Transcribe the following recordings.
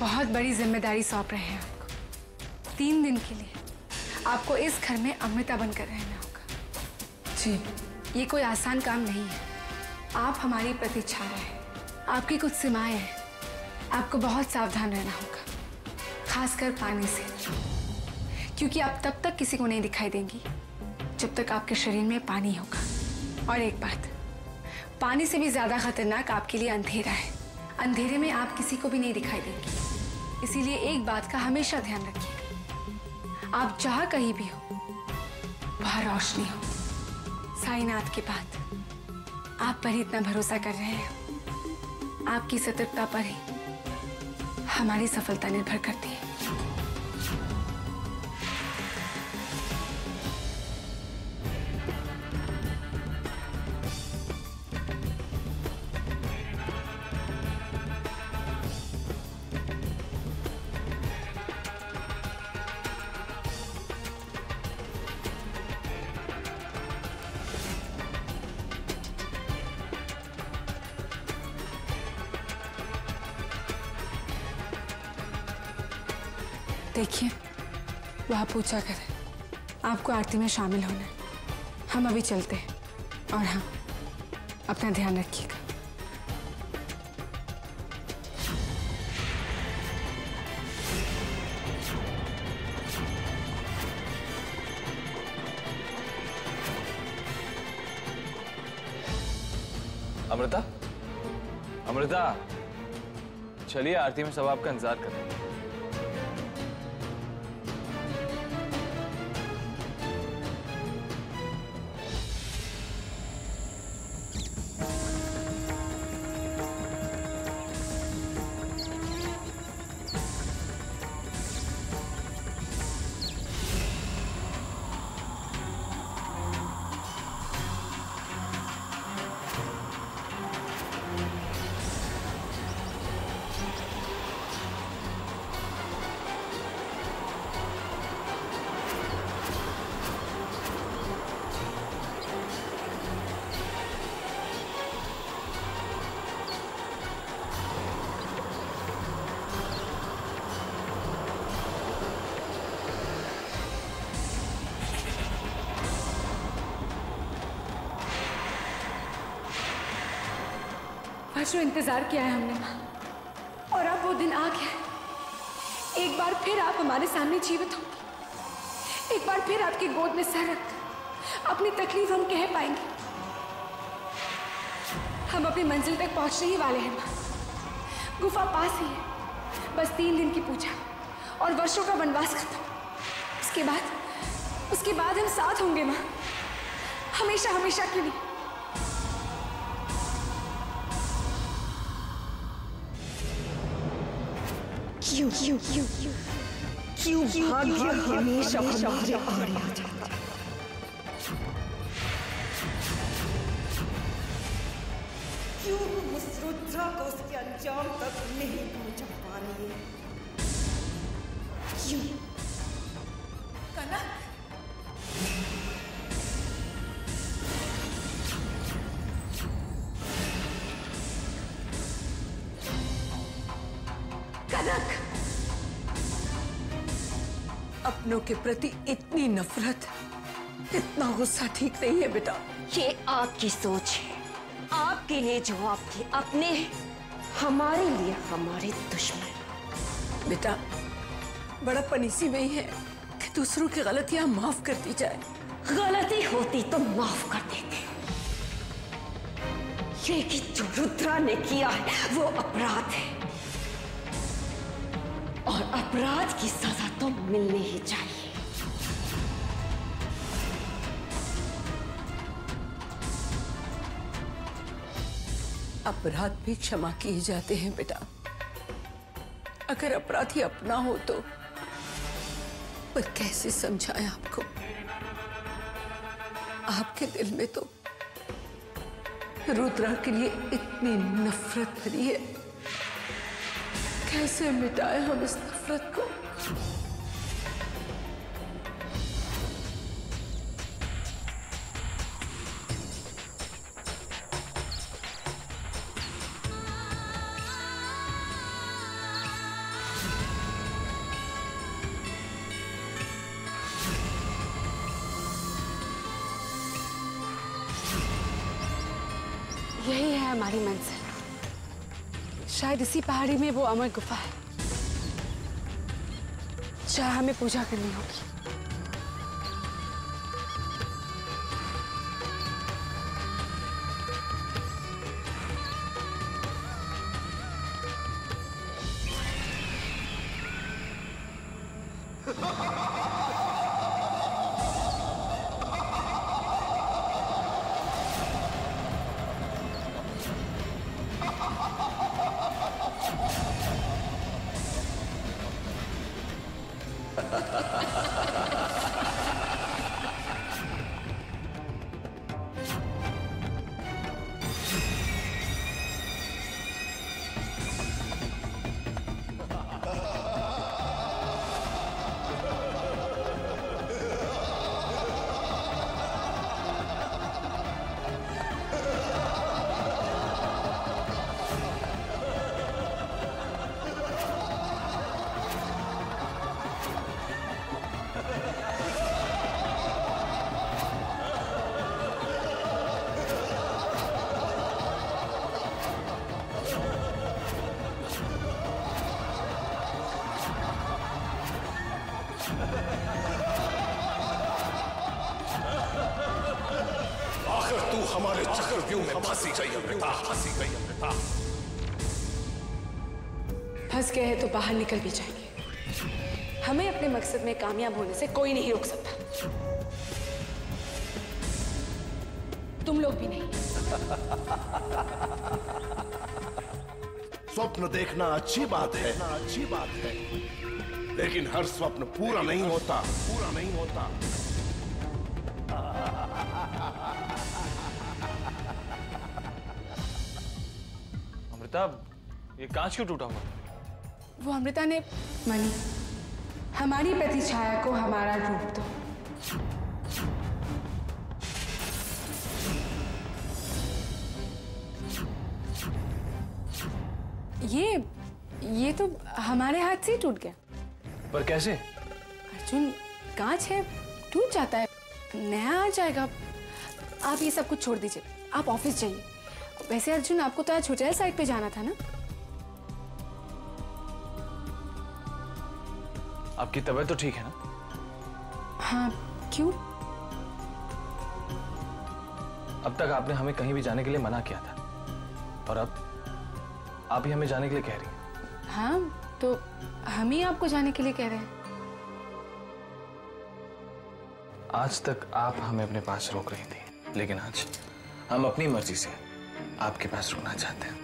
बहुत बड़ी जिम्मेदारी सौंप रहे हैं आपको। 3 दिन के लिए आपको इस घर में अमृता बनकर रहना होगा। जी। ये कोई आसान काम नहीं है। आप हमारी प्रतीक्षा रहे, आपकी कुछ सीमाएं हैं, आपको बहुत सावधान रहना होगा, खासकर पानी से, क्योंकि आप तब तक किसी को नहीं दिखाई देंगी जब तक आपके शरीर में पानी होगा। और एक बात, पानी से भी ज्यादा खतरनाक आपके लिए अंधेरा है। अंधेरे में आप किसी को भी नहीं दिखाई देंगी, इसीलिए एक बात का हमेशा ध्यान रखिएगा, आप जहां कहीं भी हो वहां रोशनी हो। साईनाथ के बाद आप पर ही इतना भरोसा कर रहे हैं, आपकी सतर्कता पर ही हमारी सफलता निर्भर करती है। देखिए, वह पूछा करें, आपको आरती में शामिल होना है। हम अभी चलते हैं, और हाँ, अपना ध्यान रखिएगा। अमृता, अमृता, चलिए, आरती में सब आपका इंतजार कर रहे हैं। वर्षों इंतजार किया है हमने माँ, और अब वो दिन आ गया। एक बार फिर आप हमारे सामने जीवित होंगी, एक बार फिर आपकी गोद में सर रख अपनी तकलीफ हम कह पाएंगे। हम अपनी मंजिल तक पहुंचने ही वाले हैं माँ, गुफा पास ही है। बस 3 दिन की पूजा और वर्षों का वनवास खत्म। उसके बाद हम साथ होंगे माँ, हमेशा हमेशा के लिए। क्यों भाग्य हमेशा हमारे आड़े आ जाता है? क्यों उस रुद्रा को उसके अंजाम तक नहीं पहुंचा पा रही है? क्यों? कनक, कनक, अपनों के प्रति इतनी नफरत, इतना गुस्सा ठीक नहीं है बेटा। ये आपकी सोच है। आपके लिए जो आपके अपने हैं, हमारे लिए हमारे दुश्मन। बेटा, बड़प्पन इसी में ही है कि दूसरों की गलतियां माफ कर दी जाए। गलती होती तो माफ कर देते, लेकिन जो रुद्रा ने किया है वो अपराध है, और अपराध की सजा तो मिलनी ही चाहिए। अपराध भी क्षमा किए जाते हैं बेटा, अगर अपराधी अपना हो तो। पर कैसे समझाएं आपको, आपके दिल में तो रुद्रा के लिए इतनी नफरत भरी है। कैसे मिटाएं हम इस नफरत को? हमारी मंजिल। शायद इसी पहाड़ी में वो अमर गुफा है जहाँ हमें पूजा करनी होगी। आखिर तू हमारे चक्रव्यूह में फंसी गई अमृता, फंसी गई अमृता। फंस गए हैं तो बाहर निकल भी जाएंगे। हमें अपने मकसद में कामयाब होने से कोई नहीं रोक सकता, तुम लोग भी नहीं। स्वप्न देखना अच्छी बात है, अच्छी बात है, लेकिन हर स्वप्न पूरा नहीं होता, पूरा नहीं होता। अमृता, ये कांच क्यों टूटा हुआ? वो अमृता ने मणि, हमारी प्रतिछाया को हमारा रूप दो। ये तो हमारे हाथ से ही टूट गया। पर कैसे? अर्जुन, कांच है, टूट जाता है, नया आ जाएगा। आप ये सब कुछ छोड़ दीजिए, आप ऑफिस जाइए। वैसे अर्जुन, आपको तो आज होटल साइड पे जाना था ना? आपकी तबीयत तो ठीक है ना? हाँ, क्यों? अब तक आपने हमें कहीं भी जाने के लिए मना किया था, और अब आप ही हमें जाने के लिए कह रही हैं। हाँ, तो हम ही आपको जाने के लिए कह रहे हैं। आज तक आप हमें अपने पास रोक रही थी, लेकिन आज हम अपनी मर्जी से आपके पास रुकना चाहते हैं।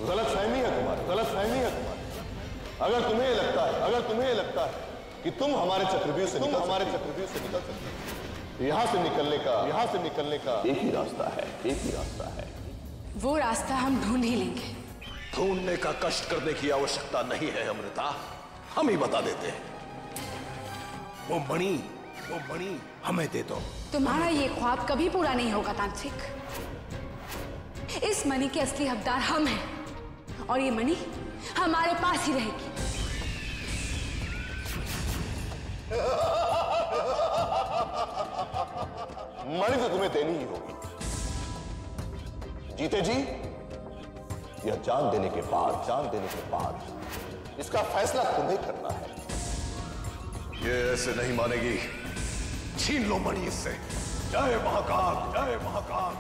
गलतफहमी है तुम्हारी, गलतफहमी है तुम्हारी। अगर तुम्हें लगता है कि तुम हमारे चक्रव्यूह से निकल सकते हो, यहां से निकलने का एक ही रास्ता है। वो रास्ता हम ढूंढ ही लेंगे। ढूंढने का कष्ट करने की आवश्यकता नहीं है अमृता, हम ही बता देते हैं। वो मणि हमें दे दो। तुम्हारा ये ख्वाब कभी पूरा नहीं होगा तांत्रिक। इस मणि के असली हकदार हम हैं, और ये मणि हमारे पास ही रहेगी। मणि तो तुम्हें देनी ही होगी, जीते जी या जान देने के बाद इसका फैसला तुम्हें करना है। ये ऐसे नहीं मानेगी, छीन लो मणि इससे। जय महाकाल, जय महाकाल।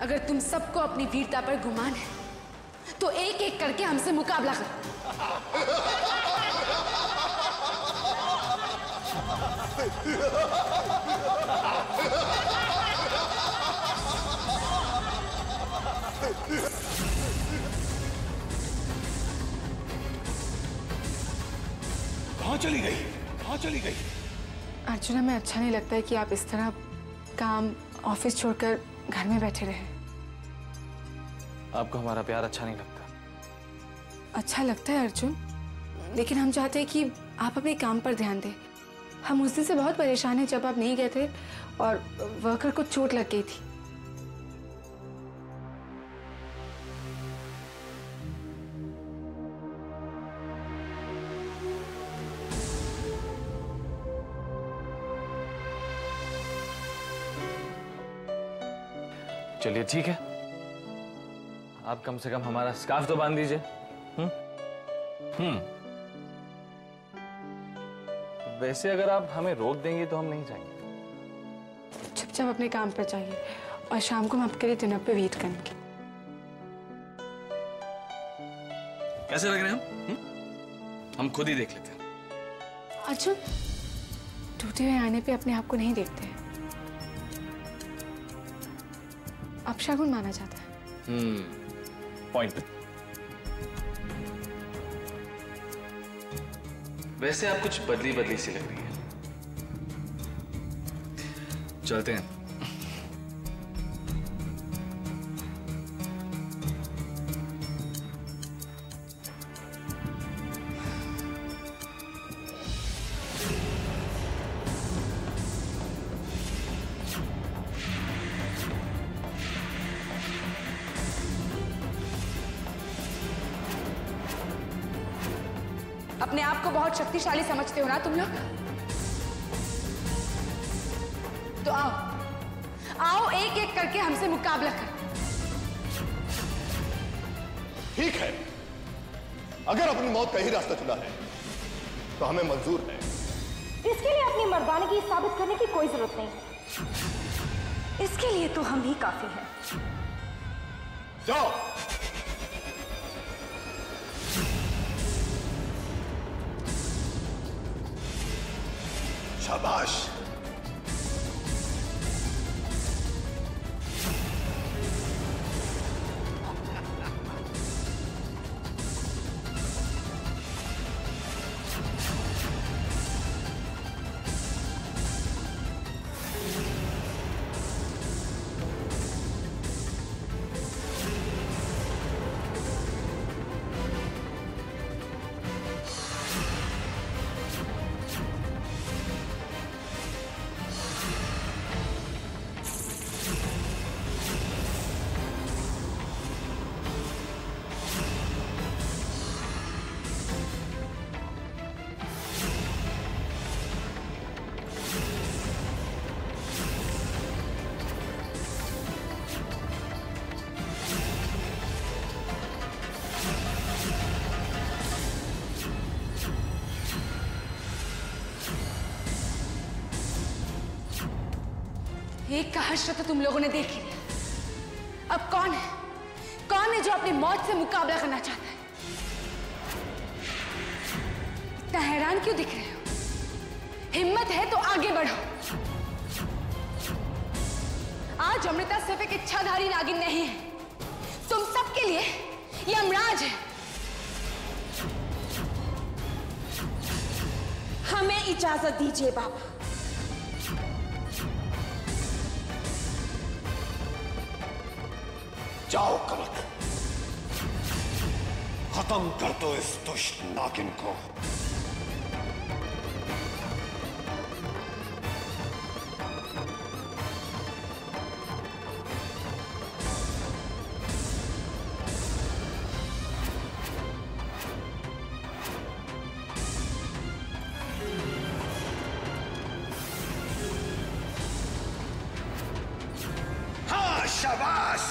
अगर तुम सबको अपनी वीरता पर गुमान है तो एक एक करके हमसे मुकाबला करो। कहां चली गई? कहां चली गई? अर्जुन, हमें अच्छा नहीं लगता है कि आप इस तरह काम ऑफिस छोड़कर घर में बैठे रहे। आपको हमारा प्यार अच्छा नहीं लगता? अच्छा लगता है अर्जुन, लेकिन हम चाहते हैं कि आप अपने काम पर ध्यान दें। हम उस दिन से बहुत परेशान हैं जब आप नहीं गए थे और वर्कर को चोट लग गई थी। चलिए ठीक है, आप कम से कम हमारा स्कार्फ तो बांध दीजिए। वैसे अगर आप हमें रोक देंगे तो हम नहीं जाएंगे। चुपचाप अपने काम पर जाइए और शाम को हम आपके लिए डिनर पे वेट करेंगे। कैसे लग रहे हैं हम खुद ही देख लेते हैं। अर्जुन, टूटे हुए आईने पे अपने आप को नहीं देखते हैं। अपशगुन माना जाता है। पॉइंट। वैसे आप कुछ बदली बदली सी लग रही है। चलते हैं। अपने आप को बहुत शक्तिशाली समझते हो ना तुम लोग? तो आओ आओ, एक एक करके हमसे मुकाबला करो। ठीक है, अगर अपनी मौत का ही रास्ता चुना है तो हमें मंजूर है। इसके लिए अपनी मर्दानगी साबित करने की कोई जरूरत नहीं है। इसके लिए तो हम ही काफी हैं। जाओ। शाबाश। एक का हश्र तो तुम लोगों ने देख ही लिया। अब कौन है जो अपनी मौत से मुकाबला करना चाहता है? इतना हैरान क्यों दिख रहे हो? हिम्मत है तो आगे बढ़ो। आज अमृता सिर्फ एक इच्छाधारी नागिन नहीं है, तुम सबके लिए यमराज है। हमें इजाजत दीजिए बाबा। जाओ कनक, खत्म कर दो इस दुष्ट नागिन को। हाँ, शाबाश।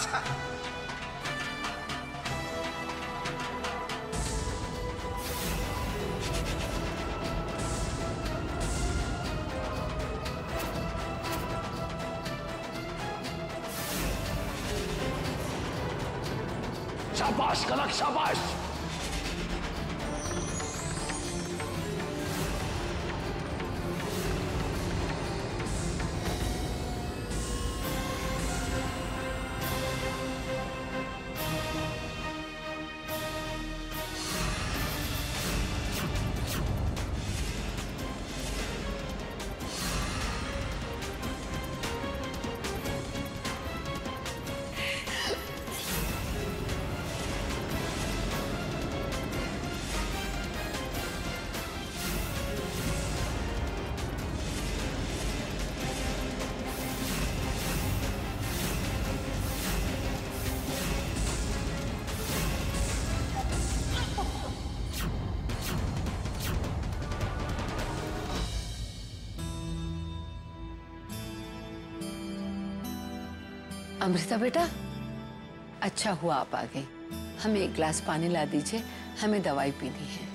शाबाश कनक, शाबाश। अमृता बेटा, अच्छा हुआ आप आ गई। हमें एक गिलास पानी ला दीजिए, हमें दवाई पीनी है।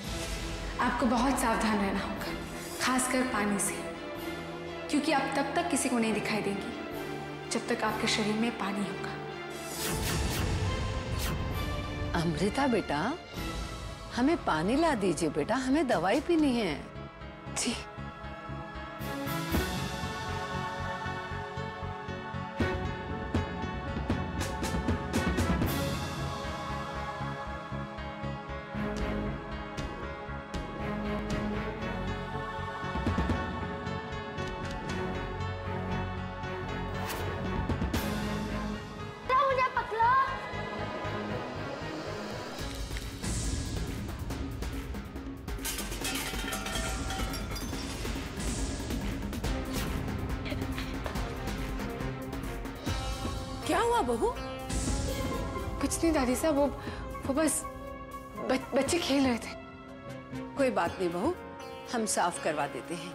आपको बहुत सावधान रहना होगा, खासकर पानी से, क्योंकि आप तब तक किसी को नहीं दिखाई देंगी जब तक आपके शरीर में पानी होगा। अमृता बेटा, हमें पानी ला दीजिए बेटा, हमें दवाई पीनी है। जी। क्या हुआ बहू? कुछ नहीं दादी साहब, वो बस बच्चे खेल रहे थे। कोई बात नहीं बहू, हम साफ करवा देते हैं।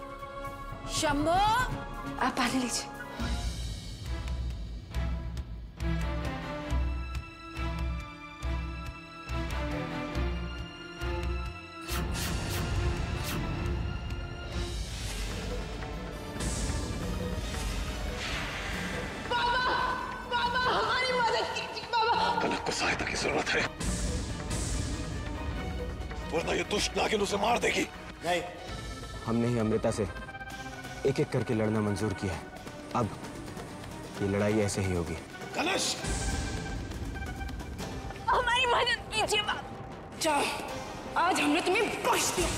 शंभो, आप पानी लीजिए। कनक को सहायता की जरूरत है, वरना ये दुष्ट नागिन उसे मार देगी। नहीं, हमने ही अमृता से एक एक करके लड़ना मंजूर किया है। अब ये लड़ाई ऐसे ही होगी। कलश, हमारी मदद कीजिए बाबा। जाओ, आज हमने तुम्हें बख्श दिया।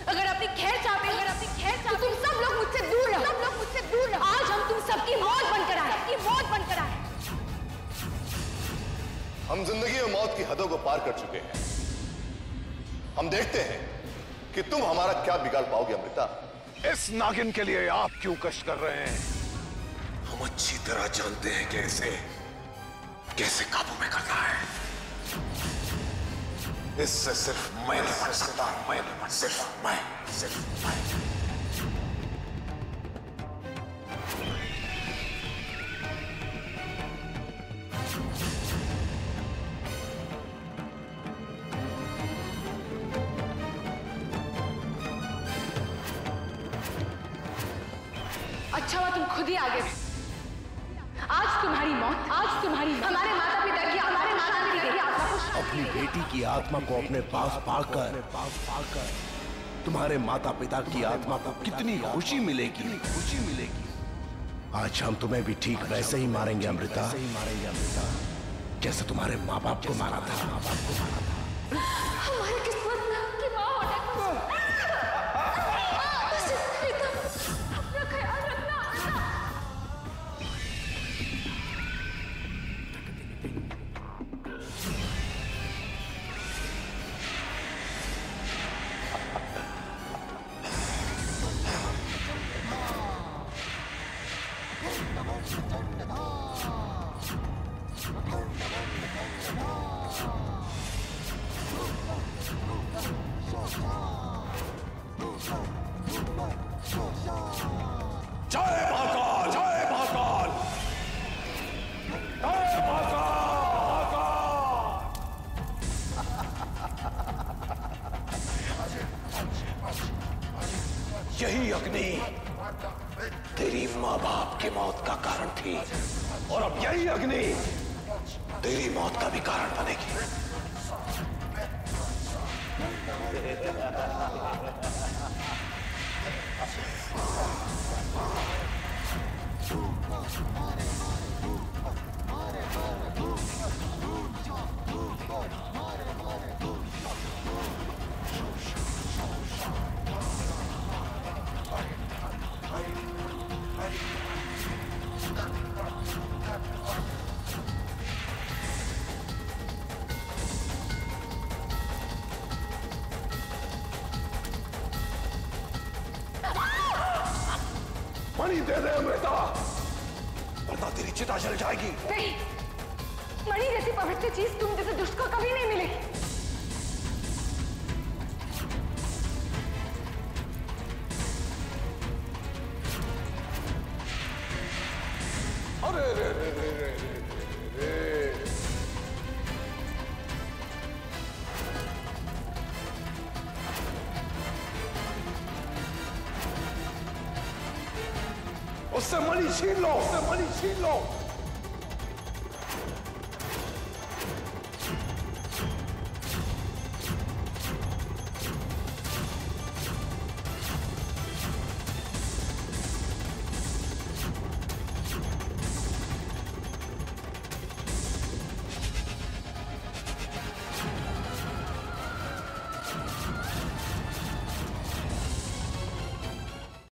अगर अपनी खैर चाहते तो तुम सब लोग मुझसे दूर रहो। आज हम तुम सबकी मौत बनकर आए। हम जिंदगी और मौत की हदों को पार कर चुके हैं। हम देखते हैं कि तुम हमारा क्या बिगाड़ पाओगे अमृता। इस नागिन के लिए आप क्यों कष्ट कर रहे हैं? हम अच्छी तरह जानते हैं कि इसे कैसे काबू में करना है। इससे सिर्फ मैं निपट सकता हूं, सिर्फ मैं। अच्छा हुआ तुम खुद ही आगे थे। आज तुम्हारी मौत, हमारे माता पिता की आत्मा को, अपनी बेटी की आत्मा को अपने पास पाकर तुम्हारे माता पिता की आत्मा को कितनी खुशी मिलेगी। आज हम तुम्हें भी ठीक वैसे ही मारेंगे अमृता, जैसे तुम्हारे माँ बाप को मारा था। हमारी किस्मत में आपकी माँ होने को। बस इतना ही था। अपना ख्याल रखना। जय महाकाल, जय महाकाल, जय महाकाल। यही अग्नि तेरी माँ बाप की मौत का कारण थी और अब यही अग्नि तेरी मौत का भी कारण बनेगी। मणि दे दे अमृता, वरना तेरी चिता जल जाएगी। नहीं, मणि जैसी पवित्र चीज तुम जैसे दुष्ट को कभी नहीं मिलेगी। अरे रे रे रे रे रे रे। उससे मणि छीन लो, उससे मणि छीन लो।